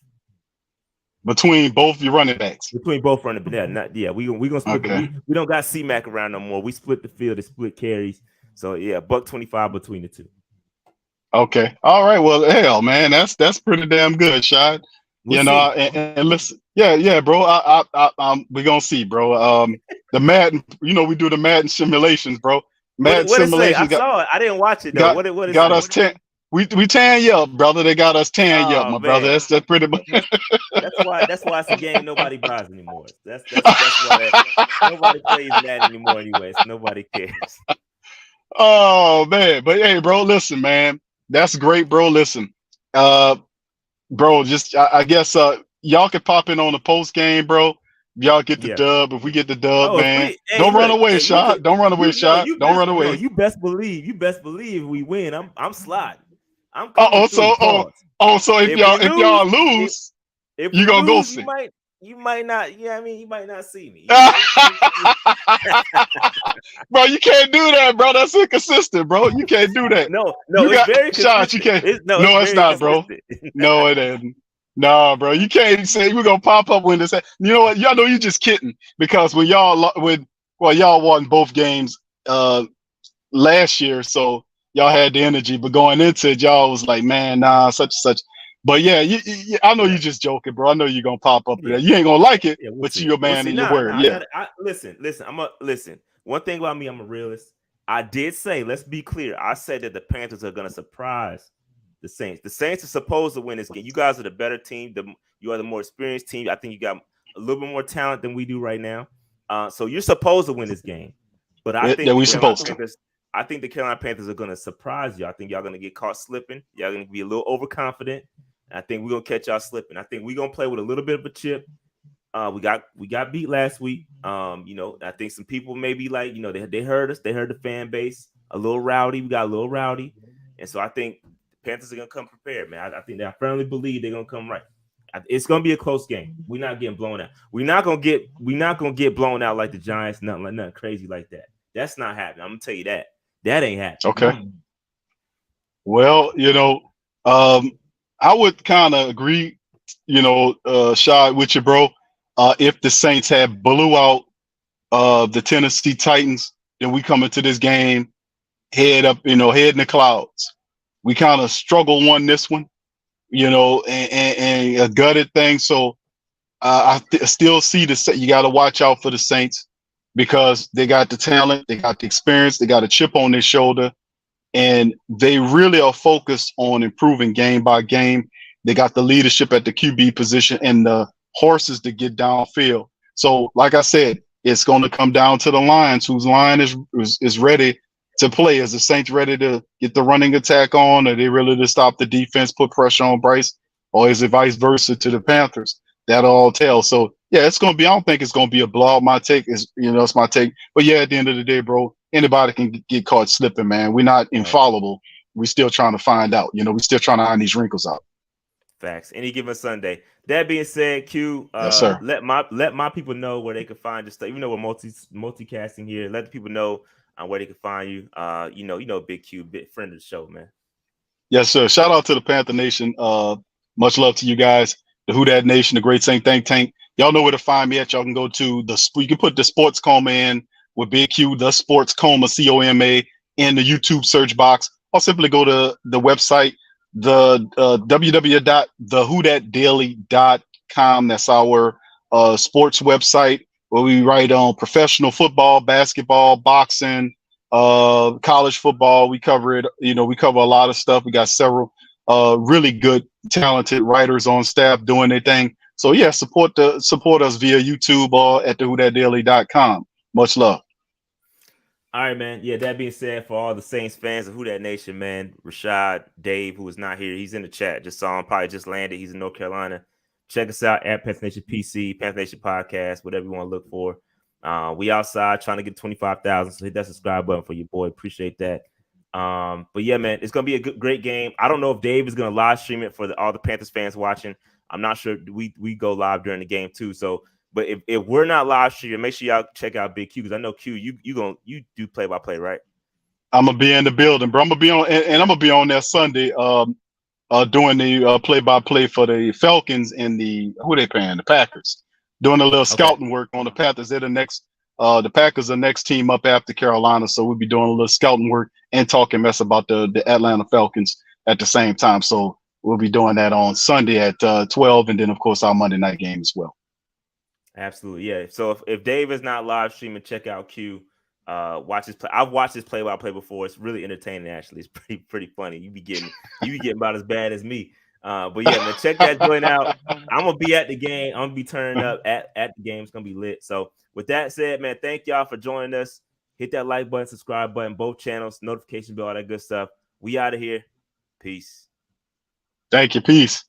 [SPEAKER 2] between both your running backs.
[SPEAKER 1] Between both running backs. We gonna split we don't got C-Mac around no more. We split the field and split carries. So yeah, $125 between the two.
[SPEAKER 2] Okay. All right. Well, hell, man, that's pretty damn good, Shad.
[SPEAKER 1] We'll see.
[SPEAKER 2] And listen, yeah, bro. We're gonna see, bro. The Madden, we do the Madden simulations, bro. Madden
[SPEAKER 1] what
[SPEAKER 2] simulations.
[SPEAKER 1] I saw it. I didn't watch it though. What is
[SPEAKER 2] got
[SPEAKER 1] it?
[SPEAKER 2] us 10. We tan you up, brother. They got us tan you up, my brother. That's pretty much.
[SPEAKER 1] That's why it's a game nobody buys anymore. That's why nobody plays that anymore. Anyways, nobody cares.
[SPEAKER 2] Oh man, but hey, bro, listen, man, that's great, bro. Listen, bro, just I guess y'all could pop in on the post game, bro. Y'all get the dub. If we get the dub, man, don't run away, shot. Don't run away, shot. Don't run away.
[SPEAKER 1] You best believe we win. I'm sliding. I'm
[SPEAKER 2] so if y'all lose, you gonna go see.
[SPEAKER 1] You might not. Yeah, I mean, you might not see me.
[SPEAKER 2] Bro, you can't do that, bro. That's inconsistent, bro. You can't do that.
[SPEAKER 1] No, it's very
[SPEAKER 2] shots. You can't. It's not, bro. No, it isn't. No, bro. You can't say we're gonna pop up when this. You know what? Y'all know you just kidding because when y'all won both games last year, so y'all had the energy, but going into it, y'all was like, man, nah, such and such. But yeah, I know you're just joking, bro. I know you're gonna pop up there. You ain't gonna like it, but you're a man in your word.
[SPEAKER 1] Listen. Listen. One thing about me, I'm a realist. I did say, let's be clear. I said that the Panthers are gonna surprise the Saints. The Saints are supposed to win this game. You guys are the better team. You are the more experienced team. I think you got a little bit more talent than we do right now. So you're supposed to win this game. But I think
[SPEAKER 2] we're supposed to.
[SPEAKER 1] I think the Carolina Panthers are going to surprise you. I think y'all going to get caught slipping. Y'all going to be a little overconfident. I think we're going to catch y'all slipping. I think we're going to play with a little bit of a chip. We got beat last week. I think some people may be like, they heard us. They heard the fan base. A little rowdy. We got a little rowdy. And so I think the Panthers are going to come prepared, man. I firmly believe they're going to come right. It's going to be a close game. We're not getting blown out. We're not going to get blown out like the Giants, nothing crazy like that. That's not happening. I'm going to tell you that. That ain't happening.
[SPEAKER 2] Okay. Well, I would kind of agree, Shad, with you, bro. If the Saints had blew out the Tennessee Titans, then we come into this game head up, head in the clouds. We kind of won this one, and a gutted thing. So I still see you got to watch out for the Saints because they got the talent, they got the experience, they got a chip on their shoulder. And they really are focused on improving game by game. They got the leadership at the QB position and the horses to get downfield. So, like I said, it's going to come down to the Lions, whose line is ready to play. Is the Saints ready to get the running attack on? Are they ready to stop the defense, put pressure on Bryce? Or is it vice versa to the Panthers? That'll all tell. So, yeah, it's going to be – I don't think it's going to be a blowout. My take is, it's my take. But, yeah, at the end of the day, bro, anybody can get caught slipping, man. We're not infallible. We're still trying to find out. We're still trying to iron these wrinkles out.
[SPEAKER 1] Facts. Any given Sunday. That being said, Q,
[SPEAKER 2] yes, sir.
[SPEAKER 1] Let my people know where they can find your stuff. Even though we're multicasting here, let the people know where they can find you. Big Q, big friend of the show, man.
[SPEAKER 2] Yes, sir. Shout out to the Panther Nation. Much love to you guys. The Who Dat Nation, the Great Saint Think Tank. Y'all know where to find me at. Y'all can go to you can put the Sports Coma in with Big Q, the Sports Coma, COMA, in the YouTube search box, or simply go to the website, the www.thewhodatdaily.com. That's our sports website where we write on professional football, basketball, boxing, college football. We cover it. We cover a lot of stuff. We got several really good, talented writers on staff doing their thing. So yeah, support us via YouTube or at thewhodatdaily.com. Much love.
[SPEAKER 1] All right, man. Yeah, that being said, for all the Saints fans of Who Dat Nation, man, Rashad, Dave, who is not here, he's in the chat. Just saw him, probably just landed. He's in North Carolina. Check us out at Panther Nation PC, Panther Nation Podcast, whatever you want to look for. We outside trying to get 25,000, so hit that subscribe button for your boy. Appreciate that. But yeah, man, it's gonna be a great game. I don't know if Dave is gonna live stream it for all the Panthers fans watching. I'm not sure. We go live during the game too. So, but if we're not live streaming, make sure y'all check out Big Q because I know Q, you do play by play, right?
[SPEAKER 2] I'm gonna be in the building, bro. I'm gonna be on, and I'm gonna be on that Sunday. doing the play-by-play for the Falcons and who they paying? The Packers. Doing a little scouting work on the Panthers. They're the next. The Packers are the next team up after Carolina, so we'll be doing a little scouting work and talking mess about the Atlanta Falcons at the same time. So we'll be doing that on Sunday at 12, and then of course our Monday night game as well.
[SPEAKER 1] Absolutely, yeah. So if Dave is not live streaming, check out Q. Watch his play. I've watched his play-by-play before. It's really entertaining. Actually, it's pretty funny. You be getting about as bad as me. But yeah, man, check that joint out. I'm gonna be at the game. I'm gonna be turning up at the game. It's gonna be lit. So with that said, man, thank y'all for joining us. Hit that like button, subscribe button, both channels, notification bell, all that good stuff. We out of here. Peace.
[SPEAKER 2] Thank you. Peace.